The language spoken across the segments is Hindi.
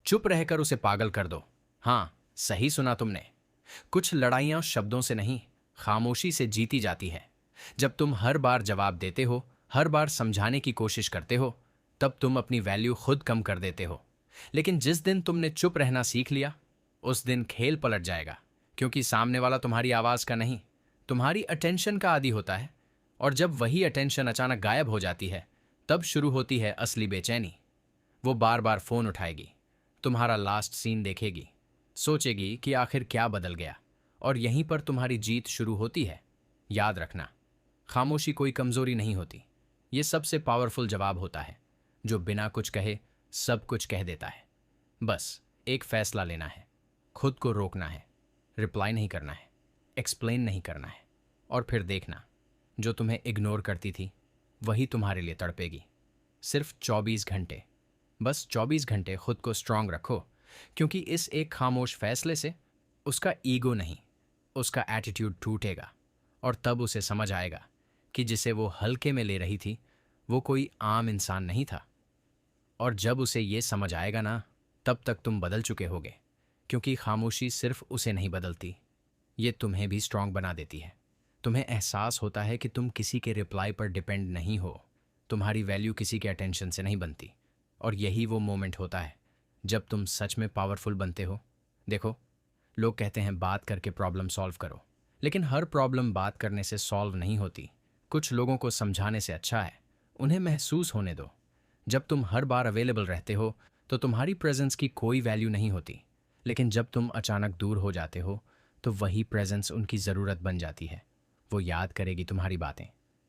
चुप रहकर उसे पागल कर दो। हाँ, सही सुना तुमने। कुछ लड़ाइयां शब्दों से नहीं, खामोशी से जीती जाती है। जब तुम हर बार जवाब देते हो, हर बार समझाने की कोशिश करते हो, तब तुम अपनी वैल्यू खुद कम कर देते हो। लेकिन जिस दिन तुमने चुप रहना सीख लिया, उस दिन खेल पलट जाएगा। क्योंकि सामने वाला तुम्हारी आवाज का नहीं, तुम्हारी अटेंशन का आदी होता है। और जब वही अटेंशन अचानक गायब हो जाती है, तब शुरू होती है असली बेचैनी। वो बार बार फोन उठाएगी, तुम्हारा लास्ट सीन देखेगी, सोचेगी कि आखिर क्या बदल गया। और यहीं पर तुम्हारी जीत शुरू होती है। याद रखना, खामोशी कोई कमजोरी नहीं होती। ये सबसे पावरफुल जवाब होता है जो बिना कुछ कहे सब कुछ कह देता है। बस एक फैसला लेना है, खुद को रोकना है, रिप्लाई नहीं करना है, एक्सप्लेन नहीं करना है। और फिर देखना, जो तुम्हें इग्नोर करती थी वही तुम्हारे लिए तड़पेगी। सिर्फ 24 घंटे, बस 24 घंटे खुद को स्ट्रांग रखो। क्योंकि इस एक खामोश फैसले से उसका ईगो नहीं, उसका एटीट्यूड टूटेगा। और तब उसे समझ आएगा कि जिसे वो हल्के में ले रही थी वो कोई आम इंसान नहीं था। और जब उसे ये समझ आएगा ना, तब तक तुम बदल चुके होगे। क्योंकि खामोशी सिर्फ उसे नहीं बदलती, ये तुम्हें भी स्ट्रांग बना देती है। तुम्हें एहसास होता है कि तुम किसी के रिप्लाई पर डिपेंड नहीं हो, तुम्हारी वैल्यू किसी के अटेंशन से नहीं बनती। और यही वो मोमेंट होता है जब तुम सच में पावरफुल बनते हो। देखो, लोग कहते हैं बात करके प्रॉब्लम सॉल्व करो, लेकिन हर प्रॉब्लम बात करने से सॉल्व नहीं होती। कुछ लोगों को समझाने से अच्छा है उन्हें महसूस होने दो। जब तुम हर बार अवेलेबल रहते हो तो तुम्हारी प्रेजेंस की कोई वैल्यू नहीं होती। लेकिन जब तुम अचानक दूर हो जाते हो तो वही प्रेजेंस उनकी ज़रूरत बन जाती है। वो याद करेगी तुम्हारी बातें,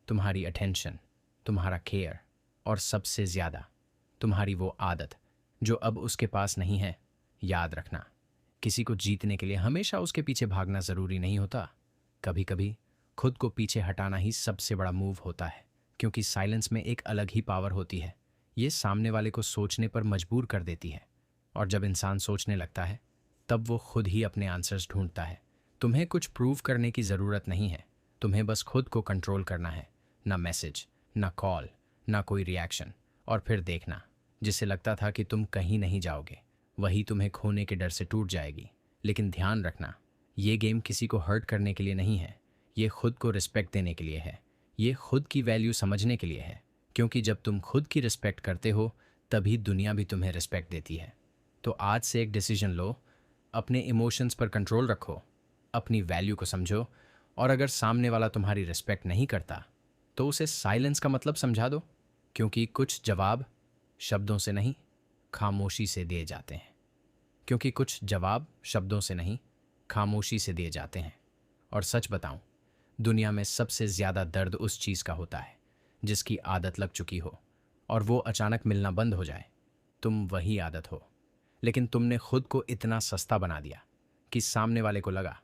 तुम्हारी अटेंशन, तुम्हारा केयर, और सबसे ज़्यादा तुम्हारी वो आदत जो अब उसके पास नहीं है। याद रखना, किसी को जीतने के लिए हमेशा उसके पीछे भागना ज़रूरी नहीं होता। कभी कभी खुद को पीछे हटाना ही सबसे बड़ा मूव होता है। क्योंकि साइलेंस में एक अलग ही पावर होती है। ये सामने वाले को सोचने पर मजबूर कर देती है। और जब इंसान सोचने लगता है तब वो खुद ही अपने आंसर्स ढूंढता है। तुम्हें कुछ प्रूव करने की ज़रूरत नहीं है, तुम्हें बस खुद को कंट्रोल करना है। ना मैसेज, ना कॉल, ना कोई रिएक्शन। और फिर देखना, जिसे लगता था कि तुम कहीं नहीं जाओगे वही तुम्हें खोने के डर से टूट जाएगी। लेकिन ध्यान रखना, ये गेम किसी को हर्ट करने के लिए नहीं है, ये खुद को रिस्पेक्ट देने के लिए है, ये खुद की वैल्यू समझने के लिए है। क्योंकि जब तुम खुद की रिस्पेक्ट करते हो तभी दुनिया भी तुम्हें रिस्पेक्ट देती है। तो आज से एक डिसीजन लो, अपने इमोशंस पर कंट्रोल रखो, अपनी वैल्यू को समझो। और अगर सामने वाला तुम्हारी रिस्पेक्ट नहीं करता तो उसे साइलेंस का मतलब समझा दो। क्योंकि कुछ जवाब शब्दों से नहीं, खामोशी से दिए जाते हैं। क्योंकि कुछ जवाब शब्दों से नहीं, खामोशी से दिए जाते हैं। और सच बताऊं, दुनिया में सबसे ज़्यादा दर्द उस चीज़ का होता है जिसकी आदत लग चुकी हो और वो अचानक मिलना बंद हो जाए। तुम वही आदत हो, लेकिन तुमने खुद को इतना सस्ता बना दिया कि सामने वाले को लगा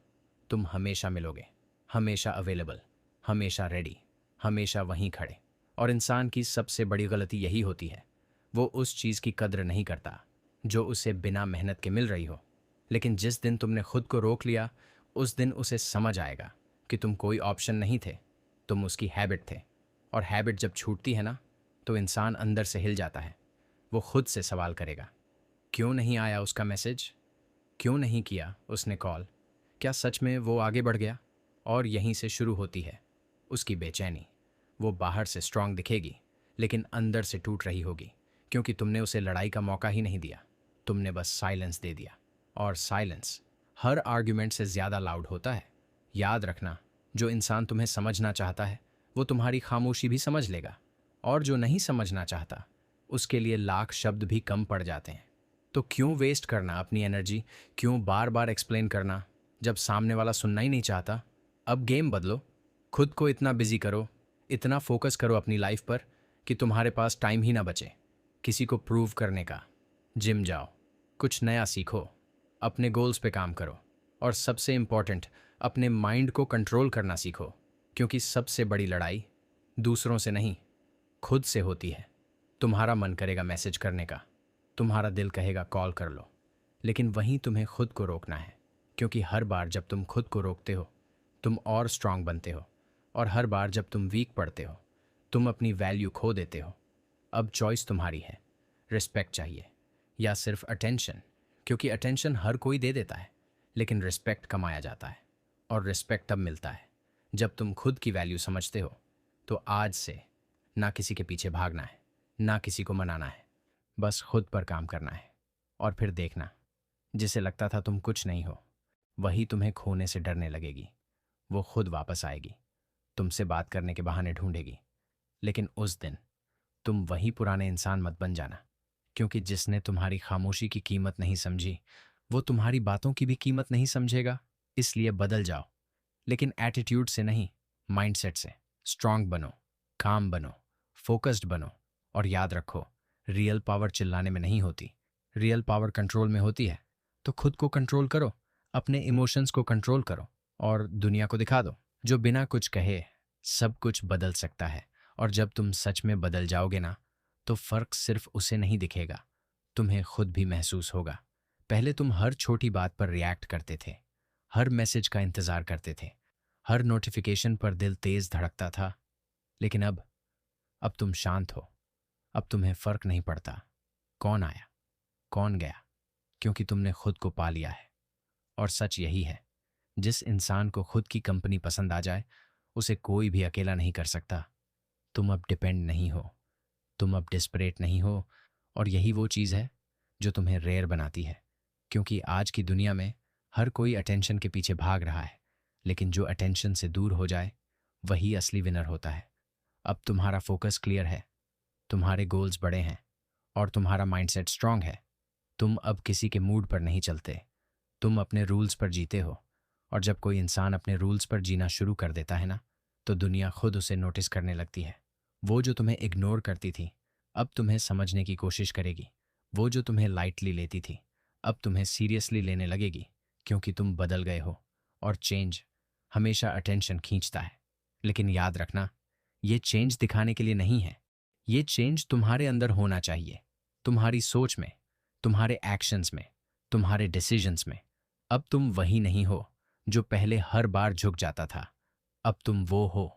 तुम हमेशा मिलोगे, हमेशा अवेलेबल, हमेशा रेडी, हमेशा वहीं खड़े। और इंसान की सबसे बड़ी गलती यही होती है, वो उस चीज़ की कद्र नहीं करता जो उसे बिना मेहनत के मिल रही हो। लेकिन जिस दिन तुमने खुद को रोक लिया, उस दिन उसे समझ आएगा कि तुम कोई ऑप्शन नहीं थे, तुम उसकी हैबिट थे। और हैबिट जब छूटती है ना, तो इंसान अंदर से हिल जाता है। वो खुद से सवाल करेगा, क्यों नहीं आया उसका मैसेज, क्यों नहीं किया उसने कॉल, क्या सच में वो आगे बढ़ गया। और यहीं से शुरू होती है उसकी बेचैनी। वो बाहर से स्ट्रांग दिखेगी लेकिन अंदर से टूट रही होगी। क्योंकि तुमने उसे लड़ाई का मौका ही नहीं दिया, तुमने बस साइलेंस दे दिया। और साइलेंस हर आर्ग्यूमेंट से ज़्यादा लाउड होता है। याद रखना, जो इंसान तुम्हें समझना चाहता है वो तुम्हारी खामोशी भी समझ लेगा। और जो नहीं समझना चाहता उसके लिए लाख शब्द भी कम पड़ जाते हैं। तो क्यों वेस्ट करना अपनी एनर्जी, क्यों बार बार एक्सप्लेन करना जब सामने वाला सुनना ही नहीं चाहता। अब गेम बदलो, खुद को इतना बिजी करो, इतना फोकस करो अपनी लाइफ पर कि तुम्हारे पास टाइम ही ना बचे किसी को प्रूव करने का। जिम जाओ, कुछ नया सीखो, अपने गोल्स पे काम करो। और सबसे इम्पॉर्टेंट, अपने माइंड को कंट्रोल करना सीखो। क्योंकि सबसे बड़ी लड़ाई दूसरों से नहीं, खुद से होती है। तुम्हारा मन करेगा मैसेज करने का, तुम्हारा दिल कहेगा कॉल कर लो, लेकिन वहीं तुम्हें खुद को रोकना है। क्योंकि हर बार जब तुम खुद को रोकते हो तुम और स्ट्रांग बनते हो। और हर बार जब तुम वीक पड़ते हो तुम अपनी वैल्यू खो देते हो। अब चॉइस तुम्हारी है, रिस्पेक्ट चाहिए, या सिर्फ अटेंशन? क्योंकि अटेंशन हर कोई दे देता है, लेकिन रिस्पेक्ट कमाया जाता है। और रिस्पेक्ट तब मिलता है जब तुम खुद की वैल्यू समझते हो। तो आज से ना किसी के पीछे भागना है, ना किसी को मनाना है, बस खुद पर काम करना है। और फिर देखना, जिसे लगता था तुम कुछ नहीं हो, वही तुम्हें खोने से डरने लगेगी। वो खुद वापस आएगी, तुमसे बात करने के बहाने ढूंढेगी। लेकिन उस दिन तुम वही पुराने इंसान मत बन जाना, क्योंकि जिसने तुम्हारी खामोशी की कीमत नहीं समझी, वो तुम्हारी बातों की भी कीमत नहीं समझेगा। इसलिए बदल जाओ, लेकिन एटीट्यूड से नहीं, माइंडसेट से। स्ट्रांग बनो, काम बनो, फोकस्ड बनो। और याद रखो, रियल पावर चिल्लाने में नहीं होती, रियल पावर कंट्रोल में होती है। तो खुद को कंट्रोल करो, अपने इमोशंस को कंट्रोल करो, और दुनिया को दिखा दो, जो बिना कुछ कहे सब कुछ बदल सकता है। और जब तुम सच में बदल जाओगे ना, तो फर्क सिर्फ उसे नहीं दिखेगा, तुम्हें खुद भी महसूस होगा। पहले तुम हर छोटी बात पर रिएक्ट करते थे, हर मैसेज का इंतजार करते थे, हर नोटिफिकेशन पर दिल तेज धड़कता था। लेकिन अब तुम शांत हो। अब तुम्हें फर्क नहीं पड़ता कौन आया, कौन गया, क्योंकि तुमने खुद को पा लिया है। और सच यही है, जिस इंसान को खुद की कंपनी पसंद आ जाए, उसे कोई भी अकेला नहीं कर सकता। तुम अब डिपेंड नहीं हो, तुम अब डिस्परेट नहीं हो। और यही वो चीज़ है जो तुम्हें रेयर बनाती है, क्योंकि आज की दुनिया में हर कोई अटेंशन के पीछे भाग रहा है, लेकिन जो अटेंशन से दूर हो जाए, वही असली विनर होता है। अब तुम्हारा फोकस क्लियर है, तुम्हारे गोल्स बड़े हैं, और तुम्हारा माइंडसेट स्ट्रांग है। तुम अब किसी के मूड पर नहीं चलते, तुम अपने रूल्स पर जीते हो। और जब कोई इंसान अपने रूल्स पर जीना शुरू कर देता है ना, तो दुनिया खुद उसे नोटिस करने लगती है। वो जो तुम्हें इग्नोर करती थी, अब तुम्हें समझने की कोशिश करेगी। वो जो तुम्हें लाइटली लेती थी, अब तुम्हें सीरियसली लेने लगेगी, क्योंकि तुम बदल गए हो। और चेंज हमेशा अटेंशन खींचता है, लेकिन याद रखना, ये चेंज दिखाने के लिए नहीं है। ये चेंज तुम्हारे अंदर होना चाहिए, तुम्हारी सोच में, तुम्हारे एक्शंस में, तुम्हारे डिसीजंस में। अब तुम वही नहीं हो जो पहले हर बार झुक जाता था। अब तुम वो हो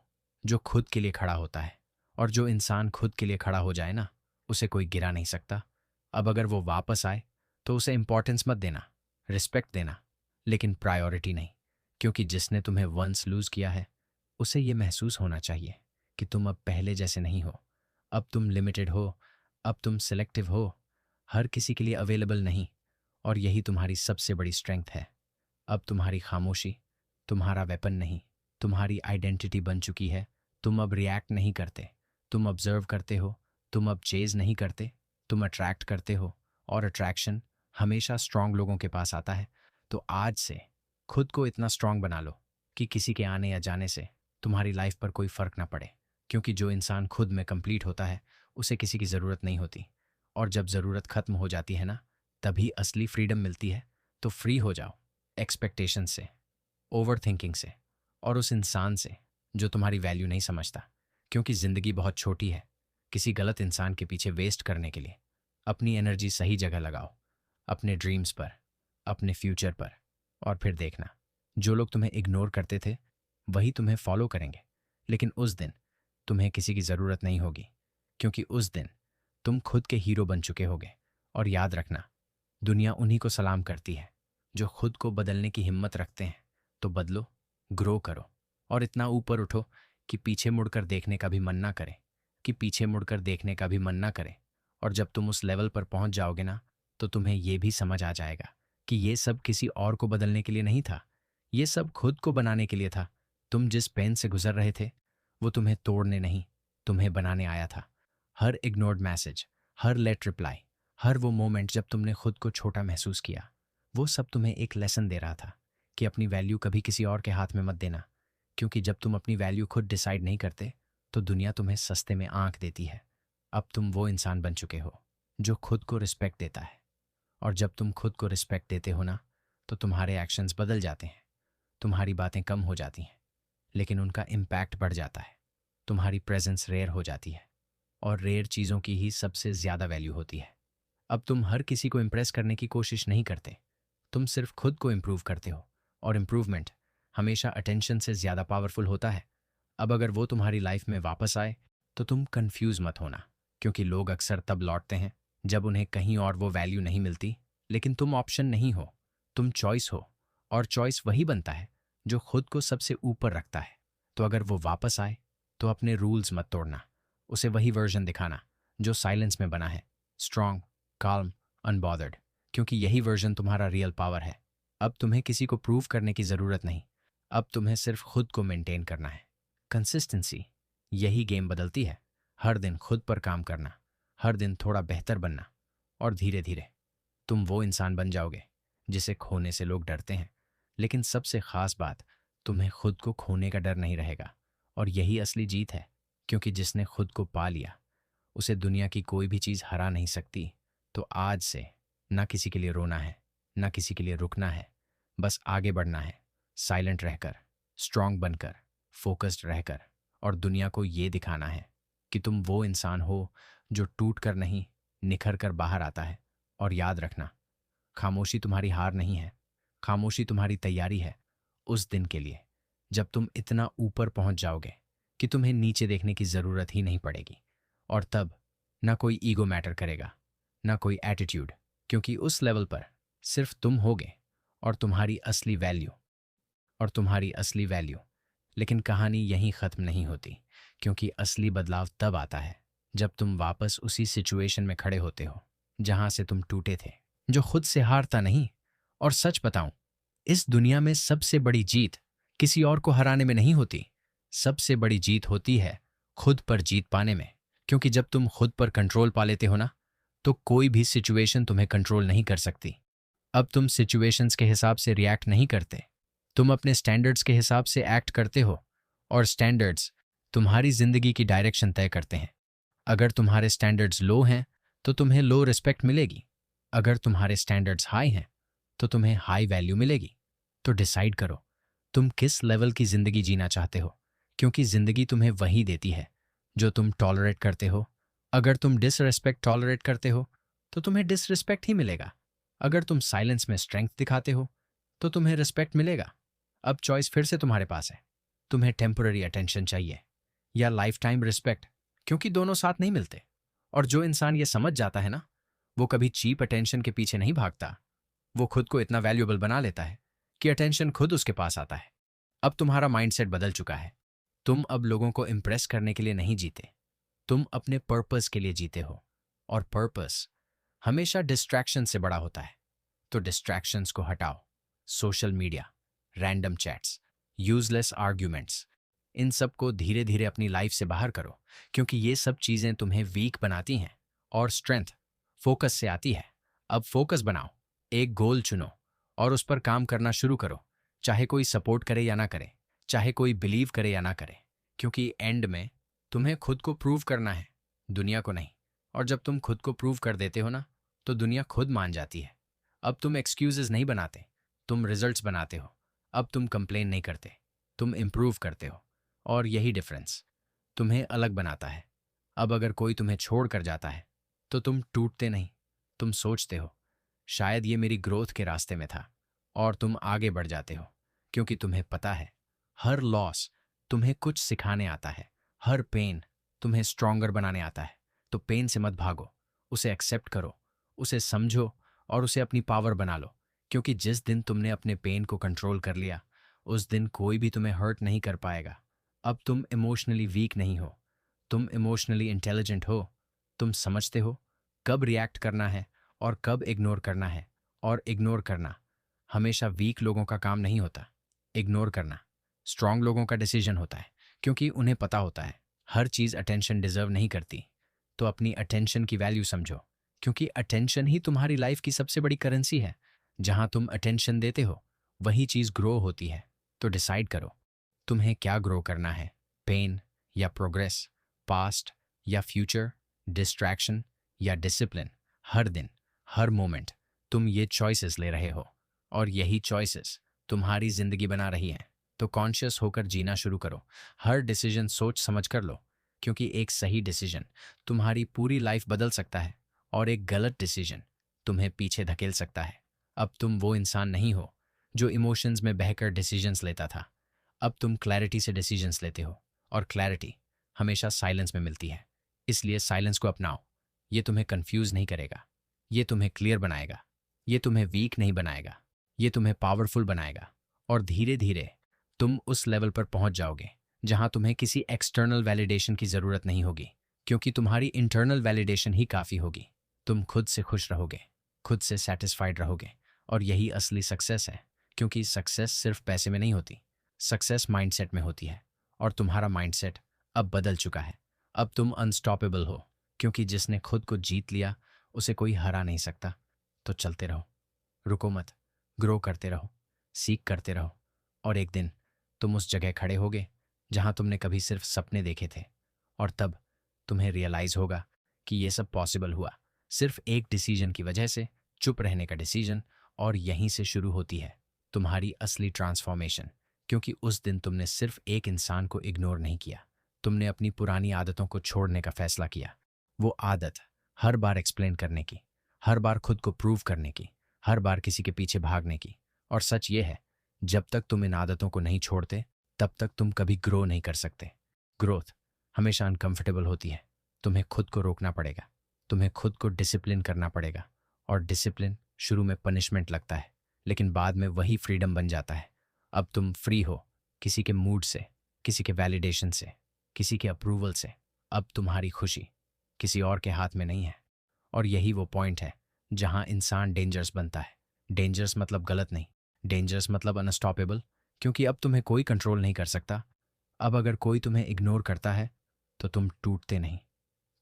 जो खुद के लिए खड़ा होता है। और जो इंसान खुद के लिए खड़ा हो जाए ना, उसे कोई गिरा नहीं सकता। अब अगर वो वापस आए, तो उसे इंपॉर्टेंस मत देना, रिस्पेक्ट देना, लेकिन प्रायोरिटी नहीं। क्योंकि जिसने तुम्हें वंस लूज किया है, उसे ये महसूस होना चाहिए कि तुम अब पहले जैसे नहीं हो। अब तुम लिमिटेड हो, अब तुम सिलेक्टिव हो, हर किसी के लिए अवेलेबल नहीं। और यही तुम्हारी सबसे बड़ी स्ट्रेंथ है। अब तुम्हारी खामोशी तुम्हारा वेपन नहीं, तुम्हारी आइडेंटिटी बन चुकी है। तुम अब रिएक्ट नहीं करते, तुम ऑब्जर्व करते हो। तुम अब चेज नहीं करते, तुम अट्रैक्ट करते हो। और अट्रैक्शन हमेशा स्ट्रांग लोगों के पास आता है। तो आज से खुद को इतना स्ट्रांग बना लो कि किसी के आने या जाने से तुम्हारी लाइफ पर कोई फर्क ना पड़े। क्योंकि जो इंसान खुद में कंप्लीट होता है, उसे किसी की ज़रूरत नहीं होती। और जब ज़रूरत खत्म हो जाती है ना, तभी असली फ्रीडम मिलती है। तो फ्री हो जाओ एक्सपेक्टेशन से, ओवर थिंकिंग से, और उस इंसान से जो तुम्हारी वैल्यू नहीं समझता। क्योंकि ज़िंदगी बहुत छोटी है किसी गलत इंसान के पीछे वेस्ट करने के लिए। अपनी एनर्जी सही जगह लगाओ, अपने ड्रीम्स पर, अपने फ्यूचर पर। और फिर देखना, जो लोग तुम्हें इग्नोर करते थे, वही तुम्हें फॉलो करेंगे। लेकिन उस दिन तुम्हें किसी की ज़रूरत नहीं होगी, क्योंकि उस दिन तुम खुद के हीरो बन चुके होगे। और याद रखना, दुनिया उन्हीं को सलाम करती है जो खुद को बदलने की हिम्मत रखते हैं। तो बदलो, ग्रो करो, और इतना ऊपर उठो कि पीछे मुड़कर देखने का भी मन ना करे, कि पीछे मुड़कर देखने का भी मन ना करे। और जब तुम उस लेवल पर पहुंच जाओगे ना, तो तुम्हें ये भी समझ आ जाएगा कि ये सब किसी और को बदलने के लिए नहीं था, ये सब खुद को बनाने के लिए था। तुम जिस पेन से गुजर रहे थे, वो तुम्हें तोड़ने नहीं, तुम्हें बनाने आया था। हर इग्नोर्ड मैसेज, हर लेट रिप्लाई, हर वो मोमेंट जब तुमने खुद को छोटा महसूस किया, वो सब तुम्हें एक लेसन दे रहा था कि अपनी वैल्यू कभी किसी और के हाथ में मत देना। क्योंकि जब तुम अपनी वैल्यू खुद डिसाइड नहीं करते, तो दुनिया तुम्हें सस्ते में आंख देती है। अब तुम वो इंसान बन चुके हो जो खुद को रिस्पेक्ट देता है। और जब तुम खुद को रिस्पेक्ट देते हो ना, तो तुम्हारे एक्शंस बदल जाते हैं। तुम्हारी बातें कम हो जाती हैं, लेकिन उनका इम्पैक्ट बढ़ जाता है। तुम्हारी प्रेजेंस रेयर हो जाती है, और रेयर चीज़ों की ही सबसे ज़्यादा वैल्यू होती है। अब तुम हर किसी को इम्प्रेस करने की कोशिश नहीं करते, तुम सिर्फ खुद को इम्प्रूव करते हो। और इम्प्रूवमेंट हमेशा अटेंशन से ज़्यादा पावरफुल होता है। अब अगर वो तुम्हारी लाइफ में वापस आए, तो तुम कंफ्यूज मत होना, क्योंकि लोग अक्सर तब लौटते हैं जब उन्हें कहीं और वो वैल्यू नहीं मिलती। लेकिन तुम ऑप्शन नहीं हो, तुम चॉइस हो, और चॉइस वही बनता है जो खुद को सबसे ऊपर रखता है। तो अगर वो वापस आए तो अपने रूल्स मत तोड़ना, उसे वही वर्जन दिखाना जो साइलेंस में बना है, स्ट्रांग, काल्म, अनबॉदर्ड, क्योंकि यही वर्जन तुम्हारा रियल पावर है। अब तुम्हें किसी को प्रूव करने की ज़रूरत नहीं, अब तुम्हें सिर्फ खुद को मेंटेन करना है। कंसिस्टेंसी, यही गेम बदलती है। हर दिन खुद पर काम करना, हर दिन थोड़ा बेहतर बनना, और धीरे धीरे तुम वो इंसान बन जाओगे जिसे खोने से लोग डरते हैं। लेकिन सबसे खास बात, तुम्हें खुद को खोने का डर नहीं रहेगा। और यही असली जीत है, क्योंकि जिसने खुद को पा लिया उसे दुनिया की कोई भी चीज़ हरा नहीं सकती। तो आज से ना किसी के लिए रोना है, ना किसी के लिए रुकना है, बस आगे बढ़ना है, साइलेंट रहकर, स्ट्रांग बनकर, फोकस्ड रहकर, और दुनिया को ये दिखाना है कि तुम वो इंसान हो जो टूट कर नहीं, निखर कर बाहर आता है। और याद रखना, खामोशी तुम्हारी हार नहीं है, खामोशी तुम्हारी तैयारी है उस दिन के लिए जब तुम इतना ऊपर पहुंच जाओगे कि तुम्हें नीचे देखने की ज़रूरत ही नहीं पड़ेगी। और तब ना कोई ईगो मैटर करेगा, ना कोई एटीट्यूड, क्योंकि उस लेवल पर सिर्फ तुम होगे और तुम्हारी असली वैल्यू, और तुम्हारी असली वैल्यू। लेकिन कहानी यहीं ख़त्म नहीं होती, क्योंकि असली बदलाव तब आता है जब तुम वापस उसी सिचुएशन में खड़े होते हो जहां से तुम टूटे थे, जो खुद से हारता नहीं। और सच बताऊं, इस दुनिया में सबसे बड़ी जीत किसी और को हराने में नहीं होती, सबसे बड़ी जीत होती है खुद पर जीत पाने में। क्योंकि जब तुम खुद पर कंट्रोल पा लेते हो ना, तो कोई भी सिचुएशन तुम्हें कंट्रोल नहीं कर सकती। अब तुम सिचुएशंस के हिसाब से रिएक्ट नहीं करते, तुम अपने स्टैंडर्ड्स के हिसाब से एक्ट करते हो। और स्टैंडर्ड्स तुम्हारी जिंदगी की डायरेक्शन तय करते हैं। अगर तुम्हारे स्टैंडर्ड्स लो हैं तो तुम्हें लो रिस्पेक्ट मिलेगी, अगर तुम्हारे स्टैंडर्ड्स हाई हैं तो तुम्हें हाई वैल्यू मिलेगी। तो डिसाइड करो, तुम किस लेवल की जिंदगी जीना चाहते हो, क्योंकि जिंदगी तुम्हें वही देती है जो तुम टॉलरेट करते हो। अगर तुम डिसरिस्पेक्ट टॉलरेट करते हो तो तुम्हें डिसरिस्पेक्ट ही मिलेगा। अगर तुम साइलेंस में स्ट्रेंथ दिखाते हो तो तुम्हें रिस्पेक्ट मिलेगा। अब चॉइस फिर से तुम्हारे पास है, तुम्हें टेम्पररी अटेंशन चाहिए या लाइफ टाइम रिस्पेक्ट, क्योंकि दोनों साथ नहीं मिलते। और जो इंसान ये समझ जाता है ना, वो कभी चीप अटेंशन के पीछे नहीं भागता, वो खुद को इतना वैल्यूएबल बना लेता है कि अटेंशन खुद उसके पास आता है। अब तुम्हारा माइंडसेट बदल चुका है, तुम अब लोगों को इम्प्रेस करने के लिए नहीं जीते, तुम अपने पर्पस के लिए जीते हो। और पर्पस हमेशा डिस्ट्रैक्शन से बड़ा होता है। तो डिस्ट्रैक्शंस को हटाओ, social media, random chats, useless arguments, इन सब को धीरे धीरे अपनी लाइफ से बाहर करो, क्योंकि ये सब चीज़ें तुम्हें वीक बनाती हैं और स्ट्रेंथ फोकस से आती है। अब फोकस बनाओ, एक गोल चुनो और उस पर काम करना शुरू करो, चाहे कोई सपोर्ट करे या ना करे, चाहे कोई बिलीव करे या ना करे, क्योंकि एंड में तुम्हें खुद को प्रूव करना है, दुनिया को नहीं। और जब तुम खुद को प्रूव कर देते हो ना, तो दुनिया खुद मान जाती है। अब तुम एक्सक्यूजेस नहीं बनाते, तुम रिजल्ट्स बनाते हो। अब तुम कंप्लेन नहीं करते, तुम इम्प्रूव करते हो। और यही डिफरेंस तुम्हें अलग बनाता है। अब अगर कोई तुम्हें छोड़ कर जाता है तो तुम टूटते नहीं, तुम सोचते हो शायद ये मेरी ग्रोथ के रास्ते में था, और तुम आगे बढ़ जाते हो, क्योंकि तुम्हें पता है हर लॉस तुम्हें कुछ सिखाने आता है, हर पेन तुम्हें स्ट्रॉन्गर बनाने आता है। तो पेन से मत भागो, उसे एक्सेप्ट करो, उसे समझो, और उसे अपनी पावर बना लो। क्योंकि जिस दिन तुमने अपने पेन को कंट्रोल कर लिया, उस दिन कोई भी तुम्हें हर्ट नहीं कर पाएगा। अब तुम इमोशनली वीक नहीं हो, तुम इमोशनली इंटेलिजेंट हो। तुम समझते हो कब रिएक्ट करना है और कब इग्नोर करना है। और इग्नोर करना हमेशा वीक लोगों का काम नहीं होता, इग्नोर करना स्ट्रांग लोगों का डिसीजन होता है, क्योंकि उन्हें पता होता है हर चीज़ अटेंशन डिजर्व नहीं करती। तो अपनी अटेंशन की वैल्यू समझो, क्योंकि अटेंशन ही तुम्हारी लाइफ की सबसे बड़ी करेंसी है। जहां तुम अटेंशन देते हो वही चीज़ ग्रो होती है। तो डिसाइड करो, तुम्हें क्या ग्रो करना है, पेन या प्रोग्रेस, पास्ट या फ्यूचर, डिस्ट्रैक्शन या डिसिप्लिन। हर दिन, हर मोमेंट तुम ये चॉइसेस ले रहे हो, और यही चॉइसेस तुम्हारी जिंदगी बना रही हैं। तो कॉन्शियस होकर जीना शुरू करो, हर डिसीजन सोच समझ कर लो, क्योंकि एक सही डिसीजन तुम्हारी पूरी लाइफ बदल सकता है, और एक गलत डिसीजन तुम्हें पीछे धकेल सकता है। अब तुम वो इंसान नहीं हो जो इमोशंस में बहकर डिसीजंस लेता था, अब तुम क्लैरिटी से डिसीजंस लेते हो, और क्लैरिटी हमेशा साइलेंस में मिलती है। इसलिए साइलेंस को अपनाओ, ये तुम्हें कंफ्यूज नहीं करेगा, ये तुम्हें क्लियर बनाएगा, ये तुम्हें वीक नहीं बनाएगा, ये तुम्हें पावरफुल बनाएगा। और धीरे धीरे तुम उस लेवल पर पहुंच जाओगे जहां तुम्हें किसी एक्सटर्नल वैलिडेशन की जरूरत नहीं होगी, क्योंकि तुम्हारी इंटरनल वैलिडेशन ही काफी होगी। तुम खुद से खुश रहोगे, खुद से सेटिस्फाइड रहोगे, और यही असली सक्सेस है। क्योंकि सक्सेस सिर्फ पैसे में नहीं होती, सक्सेस माइंडसेट में होती है। और तुम्हारा माइंडसेट अब बदल चुका है। अब तुम अनस्टॉपेबल हो, क्योंकि जिसने खुद को जीत लिया उसे कोई हरा नहीं सकता। तो चलते रहो, रुको मत, ग्रो करते रहो, सीख करते रहो, और एक दिन तुम उस जगह खड़े होगे जहां तुमने कभी सिर्फ सपने देखे थे। और तब तुम्हें रियलाइज होगा कि ये सब पॉसिबल हुआ सिर्फ एक डिसीजन की वजह से, चुप रहने का डिसीजन। और यहीं से शुरू होती है तुम्हारी असली ट्रांसफॉर्मेशन। क्योंकि उस दिन तुमने सिर्फ एक इंसान को इग्नोर नहीं किया, तुमने अपनी पुरानी आदतों को छोड़ने का फैसला किया। वो आदत हर बार एक्सप्लेन करने की, हर बार खुद को प्रूव करने की, हर बार किसी के पीछे भागने की। और सच ये है, जब तक तुम इन आदतों को नहीं छोड़ते तब तक तुम कभी ग्रो नहीं कर सकते। ग्रोथ हमेशा अनकंफर्टेबल होती है। तुम्हें खुद को रोकना पड़ेगा, तुम्हें खुद को डिसिप्लिन करना पड़ेगा। और डिसिप्लिन शुरू में पनिशमेंट लगता है, लेकिन बाद में वही फ्रीडम बन जाता है। अब तुम फ्री हो किसी के मूड से, किसी के वैलिडेशन से, किसी के अप्रूवल से। अब तुम्हारी खुशी किसी और के हाथ में नहीं है। और यही वो पॉइंट है जहां इंसान डेंजरस बनता है। डेंजरस मतलब गलत नहीं, डेंजरस मतलब अनस्टॉपेबल। क्योंकि अब तुम्हें कोई कंट्रोल नहीं कर सकता। अब अगर कोई तुम्हें इग्नोर करता है तो तुम टूटते नहीं,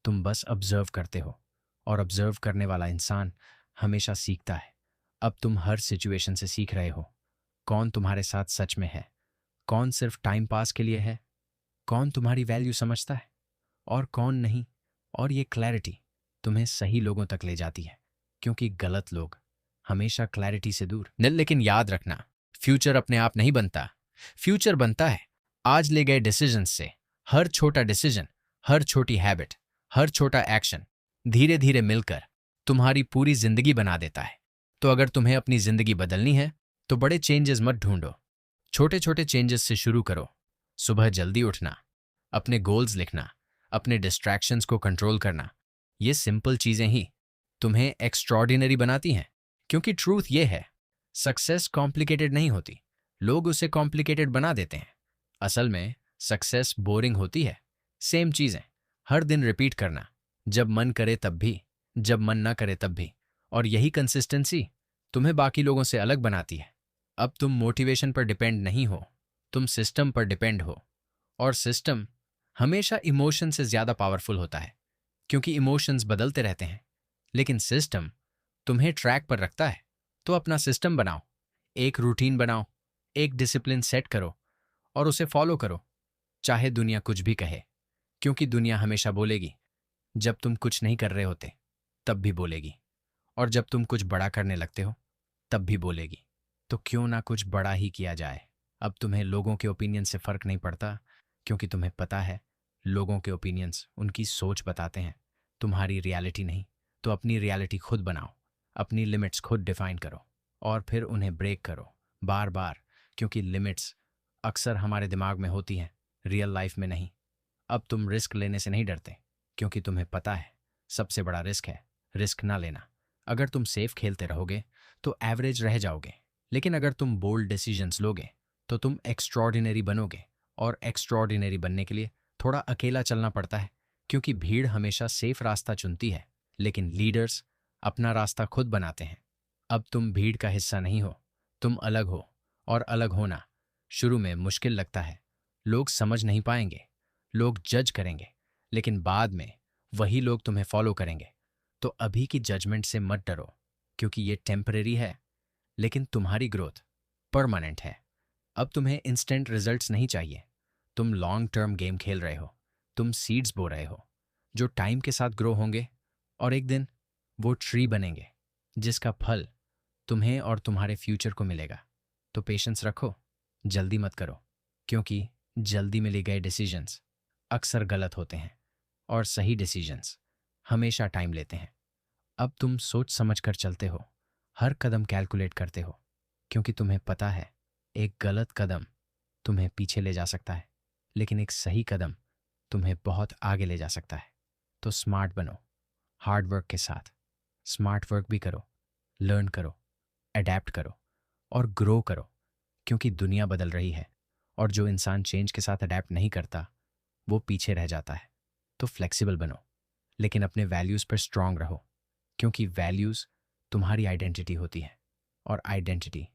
तुम बस ऑब्जर्व करते हो। और ऑब्जर्व करने वाला इंसान हमेशा सीखता है। अब तुम हर सिचुएशन से सीख रहे हो कौन तुम्हारे साथ सच में है, कौन सिर्फ टाइम पास के लिए है, कौन तुम्हारी वैल्यू समझता है और कौन नहीं। और ये क्लैरिटी तुम्हें सही लोगों तक ले जाती है, क्योंकि गलत लोग हमेशा क्लैरिटी से दूर। लेकिन याद रखना, फ्यूचर अपने आप नहीं बनता। फ्यूचर बनता है आज ले गए डिसीजंस से। हर छोटा डिसीजन, हर छोटी हैबिट, हर छोटा एक्शन धीरे धीरे मिलकर तुम्हारी पूरी जिंदगी बना देता है। तो अगर तुम्हें अपनी जिंदगी बदलनी है तो बड़े चेंजेस मत ढूंढो, छोटे छोटे चेंजेस से शुरू करो। सुबह जल्दी उठना, अपने गोल्स लिखना, अपने डिस्ट्रैक्शंस को कंट्रोल करना। ये सिंपल चीजें ही तुम्हें एक्स्ट्रॉर्डिनरी बनाती हैं। क्योंकि ट्रूथ ये है, सक्सेस कॉम्प्लिकेटेड नहीं होती, लोग उसे कॉम्प्लिकेटेड बना देते हैं। असल में सक्सेस बोरिंग होती है। सेम चीजें हर दिन रिपीट करना, जब मन करे तब भी, जब मन ना करे तब भी। और यही कंसिस्टेंसी तुम्हें बाकी लोगों से अलग बनाती है। अब तुम मोटिवेशन पर डिपेंड नहीं हो, तुम सिस्टम पर डिपेंड हो। और सिस्टम हमेशा इमोशन से ज्यादा पावरफुल होता है, क्योंकि इमोशंस बदलते रहते हैं। लेकिन सिस्टम तुम्हें ट्रैक पर रखता है। तो अपना सिस्टम बनाओ, एक रूटीन बनाओ, एक डिसिप्लिन सेट करो और उसे फॉलो करो, चाहे दुनिया कुछ भी कहे। क्योंकि दुनिया हमेशा बोलेगी, जब तुम कुछ नहीं कर रहे होते तब भी बोलेगी, और जब तुम कुछ बड़ा करने लगते हो तब भी बोलेगी। तो क्यों ना कुछ बड़ा ही किया जाए। अब तुम्हें लोगों के ओपिनियन से फर्क नहीं पड़ता, क्योंकि तुम्हें पता है लोगों के ओपिनियंस उनकी सोच बताते हैं, तुम्हारी रियलिटी नहीं। तो अपनी रियलिटी खुद बनाओ, अपनी लिमिट्स खुद डिफाइन करो, और फिर उन्हें ब्रेक करो बार बार। क्योंकि लिमिट्स अक्सर हमारे दिमाग में होती हैं, रियल लाइफ में नहीं। अब तुम रिस्क लेने से नहीं डरते, क्योंकि तुम्हें पता है सबसे बड़ा रिस्क है रिस्क ना लेना। अगर तुम सेफ खेलते रहोगे तो एवरेज रह जाओगे, लेकिन अगर तुम बोल्ड डिसीजंस लोगे तो तुम एक्स्ट्रॉर्डिनरी बनोगे। और एक्स्ट्रॉर्डिनरी बनने के लिए थोड़ा अकेला चलना पड़ता है, क्योंकि भीड़ हमेशा सेफ रास्ता चुनती है, लेकिन लीडर्स अपना रास्ता खुद बनाते हैं। अब तुम भीड़ का हिस्सा नहीं हो, तुम अलग हो। और अलग होना शुरू में मुश्किल लगता है, लोग समझ नहीं पाएंगे, लोग जज करेंगे, लेकिन बाद में वही लोग तुम्हें फॉलो करेंगे। तो अभी की जजमेंट से मत डरो, क्योंकि ये टेम्परेरी है, लेकिन तुम्हारी ग्रोथ परमानेंट है। अब तुम्हें इंस्टेंट रिजल्ट्स नहीं चाहिए, तुम लॉन्ग टर्म गेम खेल रहे हो, तुम सीड्स बो रहे हो जो टाइम के साथ ग्रो होंगे, और एक दिन वो ट्री बनेंगे जिसका फल तुम्हें और तुम्हारे फ्यूचर को मिलेगा। तो पेशेंस रखो, जल्दी मत करो, क्योंकि जल्दी में लिए गए डिसीजंस अक्सर गलत होते हैं, और सही डिसीजंस हमेशा टाइम लेते हैं। अब तुम सोच समझ कर चलते हो, हर कदम कैलकुलेट करते हो, क्योंकि तुम्हें पता है एक गलत कदम तुम्हें पीछे ले जा सकता है, लेकिन एक सही कदम तुम्हें बहुत आगे ले जा सकता है। तो स्मार्ट बनो, हार्ड वर्क के साथ। स्मार्ट वर्क भी करो, लर्न करो, अडेप्ट करो और ग्रो करो, क्योंकि दुनिया बदल रही है और जो इंसान चेंज के साथ अडेप्ट नहीं करता वो पीछे रह जाता है। तो फ्लेक्सिबल बनो, लेकिन अपने वैल्यूज़ पर स्ट्रांग रहो, क्योंकि वैल्यूज़ तुम्हारी आइडेंटिटी होती है और आइडेंटिटी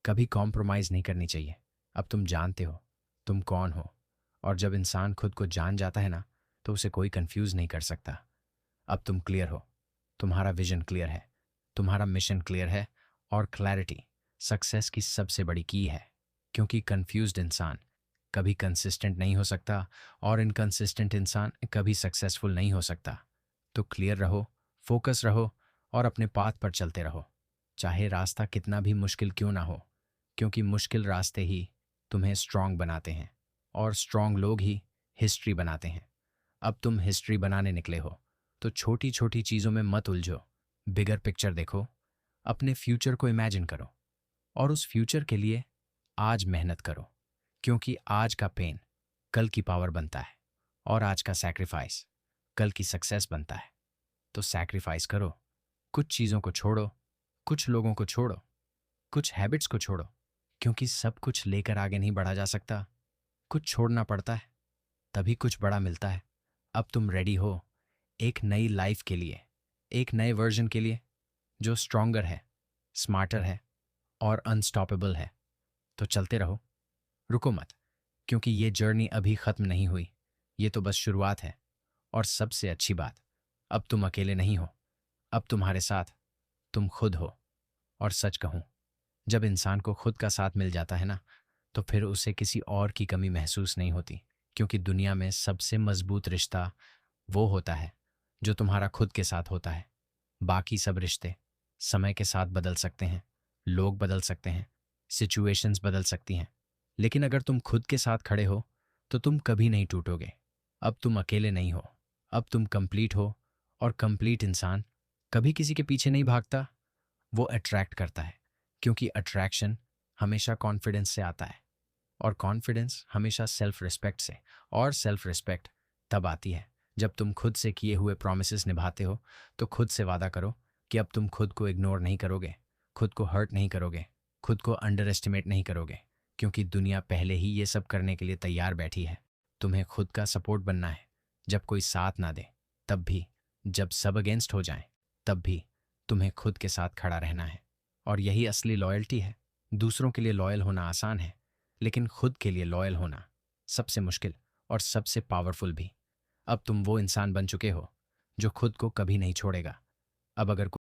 कभी कॉम्प्रोमाइज़ नहीं करनी चाहिए। अब तुम जानते हो तुम कौन हो, और जब इंसान खुद को जान जाता है ना तो उसे कोई कंफ्यूज नहीं कर सकता। अब तुम क्लियर हो, तुम्हारा विजन क्लियर है, तुम्हारा मिशन क्लियर है, और क्लैरिटी सक्सेस की सबसे बड़ी की है, क्योंकि कंफ्यूज्ड इंसान कभी कंसिस्टेंट नहीं हो सकता और इनकंसिस्टेंट इंसान कभी सक्सेसफुल नहीं हो सकता। तो क्लियर रहो, फोकस रहो और अपने पाथ पर चलते रहो, चाहे रास्ता कितना भी मुश्किल क्यों ना हो, क्योंकि मुश्किल रास्ते ही तुम्हें स्ट्रांग बनाते हैं और स्ट्रांग लोग ही हिस्ट्री बनाते हैं। अब तुम हिस्ट्री बनाने निकले हो तो छोटी छोटी चीज़ों में मत उलझो, बिगर पिक्चर देखो, अपने फ्यूचर को इमेजिन करो और उस फ्यूचर के लिए आज मेहनत करो, क्योंकि आज का पेन कल की पावर बनता है और आज का सैक्रिफाइस कल की सक्सेस बनता है। तो सैक्रिफाइस करो, कुछ चीज़ों को छोड़ो, कुछ लोगों को छोड़ो, कुछ हैबिट्स को छोड़ो, क्योंकि सब कुछ लेकर आगे नहीं बढ़ा जा सकता, कुछ छोड़ना पड़ता है, तभी कुछ बड़ा मिलता है। अब तुम रेडी हो एक नई लाइफ के लिए, एक नए वर्जन के लिए जो स्ट्रॉन्गर है, स्मार्टर है और अनस्टॉपेबल है। तो चलते रहो, रुको मत, क्योंकि ये जर्नी अभी ख़त्म नहीं हुई, ये तो बस शुरुआत है। और सबसे अच्छी बात, अब तुम अकेले नहीं हो, अब तुम्हारे साथ तुम खुद हो। और सच कहूँ, जब इंसान को खुद का साथ मिल जाता है ना तो फिर उसे किसी और की कमी महसूस नहीं होती, क्योंकि दुनिया में सबसे मजबूत रिश्ता वो होता है जो तुम्हारा खुद के साथ होता है। बाकी सब रिश्ते समय के साथ बदल सकते हैं, लोग बदल सकते हैं, सिचुएशंस बदल सकती हैं, लेकिन अगर तुम खुद के साथ खड़े हो तो तुम कभी नहीं टूटोगे। अब तुम अकेले नहीं हो, अब तुम कंप्लीट हो, और कंप्लीट इंसान कभी किसी के पीछे नहीं भागता, वो अट्रैक्ट करता है, क्योंकि अट्रैक्शन हमेशा कॉन्फिडेंस से आता है और कॉन्फिडेंस हमेशा सेल्फ रिस्पेक्ट से, और सेल्फ रिस्पेक्ट तब आती है जब तुम खुद से किए हुए प्रॉमिसेस निभाते हो। तो खुद से वादा करो कि अब तुम खुद को इग्नोर नहीं करोगे, खुद को हर्ट नहीं करोगे, खुद को अंडर एस्टिमेट नहीं करोगे, क्योंकि दुनिया पहले ही ये सब करने के लिए तैयार बैठी है। तुम्हें खुद का सपोर्ट बनना है, जब कोई साथ ना दे तब भी, जब सब अगेंस्ट हो जाए तब भी तुम्हें खुद के साथ खड़ा रहना है। और यही असली लॉयल्टी है। दूसरों के लिए लॉयल होना आसान है, लेकिन खुद के लिए लॉयल होना सबसे मुश्किल और सबसे पावरफुल भी। अब तुम वो इंसान बन चुके हो जो खुद को कभी नहीं छोड़ेगा। अब अगर